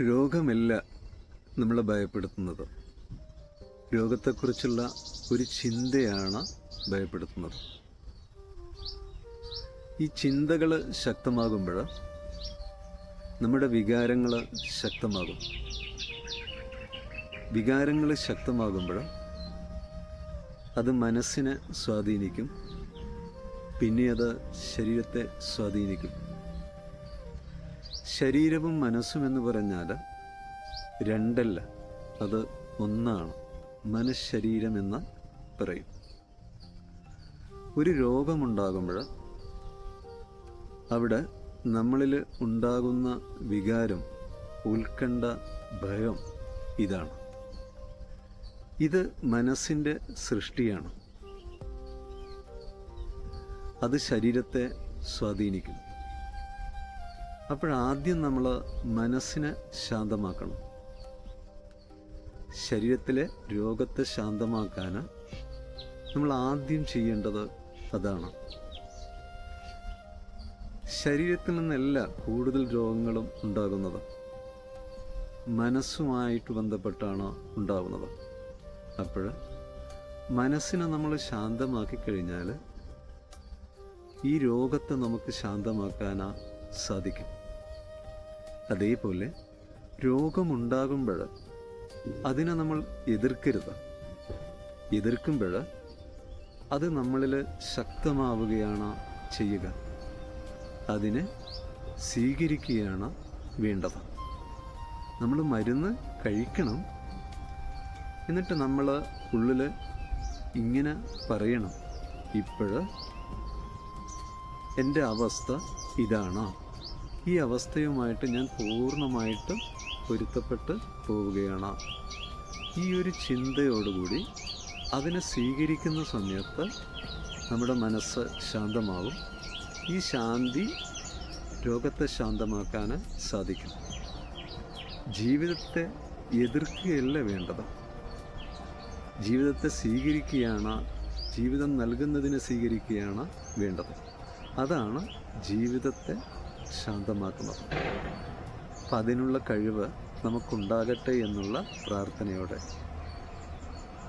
രോഗമല്ല നമ്മളെ ഭയപ്പെടുത്തുന്നത്. രോഗത്തെക്കുറിച്ചുള്ള ഒരു ചിന്തയാണ് ഭയപ്പെടുത്തുന്നത്. ഈ ചിന്തകൾ ശക്തമാകുമ്പോൾ നമ്മുടെ വികാരങ്ങൾ ശക്തമാകും. വികാരങ്ങൾ ശക്തമാകുമ്പോൾ അത് മനസ്സിനെ സ്വാധീനിക്കും, പിന്നെ അത് ശരീരത്തെ സ്വാധീനിക്കും. ശരീരവും മനസ്സും എന്ന് പറഞ്ഞാൽ രണ്ടല്ല, അത് ഒന്നാണ്. മനഃശരീരം എന്ന് പറയും. ഒരു രോഗമുണ്ടാകുമ്പോൾ അവിടെ നമ്മളിൽ ഉണ്ടാകുന്ന വികാരം, ഉത്കണ്ഠ, ഭയം, ഇതാണ്. ഇത് മനസ്സിൻ്റെ സൃഷ്ടിയാണ്. അത് ശരീരത്തെ സ്വാധീനിക്കും. അപ്പോഴാദ്യം നമ്മൾ മനസ്സിനെ ശാന്തമാക്കണം. ശരീരത്തിലെ രോഗത്തെ ശാന്തമാക്കാൻ നമ്മൾ ആദ്യം ചെയ്യേണ്ടത് അതാണ്. ശരീരത്തിൽ നിന്നല്ല കൂടുതൽ രോഗങ്ങളും ഉണ്ടാകുന്നത്, മനസ്സുമായിട്ട് ബന്ധപ്പെട്ടാണ് ഉണ്ടാകുന്നത്. അപ്പോൾ മനസ്സിനെ നമ്മൾ ശാന്തമാക്കി കഴിഞ്ഞാൽ ഈ രോഗത്തെ നമുക്ക് ശാന്തമാക്കാൻ സാധിക്കും. അതേപോലെ രോഗമുണ്ടാകുമ്പോൾ അതിനെ നമ്മൾ എതിർക്കരുത്. എതിർക്കുമ്പോൾ അത് നമ്മളിൽ ശക്തമാവുകയാണ് ചെയ്യുക. അതിനെ സ്വീകരിക്കുകയാണ് വേണ്ടത്. നമ്മൾ മരുന്ന് കഴിക്കണം, എന്നിട്ട് നമ്മൾ ഉള്ളിൽ ഇങ്ങനെ പറയണം, ഇപ്പോഴ് എൻ്റെ അവസ്ഥ ഇതാണ്, ഈ അവസ്ഥയുമായിട്ട് ഞാൻ പൂർണ്ണമായിട്ട് പൊരുത്തപ്പെട്ട് പോവുകയാണ്. ഈ ഒരു ചിന്തയോടുകൂടി അതിനെ സ്വീകരിക്കുന്ന സമയത്ത് നമ്മുടെ മനസ്സ് ശാന്തമാവും. ഈ ശാന്തി രോഗത്തെ ശാന്തമാക്കാൻ സാധിക്കും. ജീവിതത്തെ എതിർക്കുകയല്ല വേണ്ടത്, ജീവിതത്തെ സ്വീകരിക്കുകയാണ്, ജീവിതം നൽകുന്നതിനെ സ്വീകരിക്കുകയാണ് വേണ്ടത്. അതാണ് ജീവിതത്തെ ശാന്തമാക്കുന്നത്. അപ്പം അതിനുള്ള കഴിവ് നമുക്കുണ്ടാകട്ടെ എന്നുള്ള പ്രാർത്ഥനയോടെ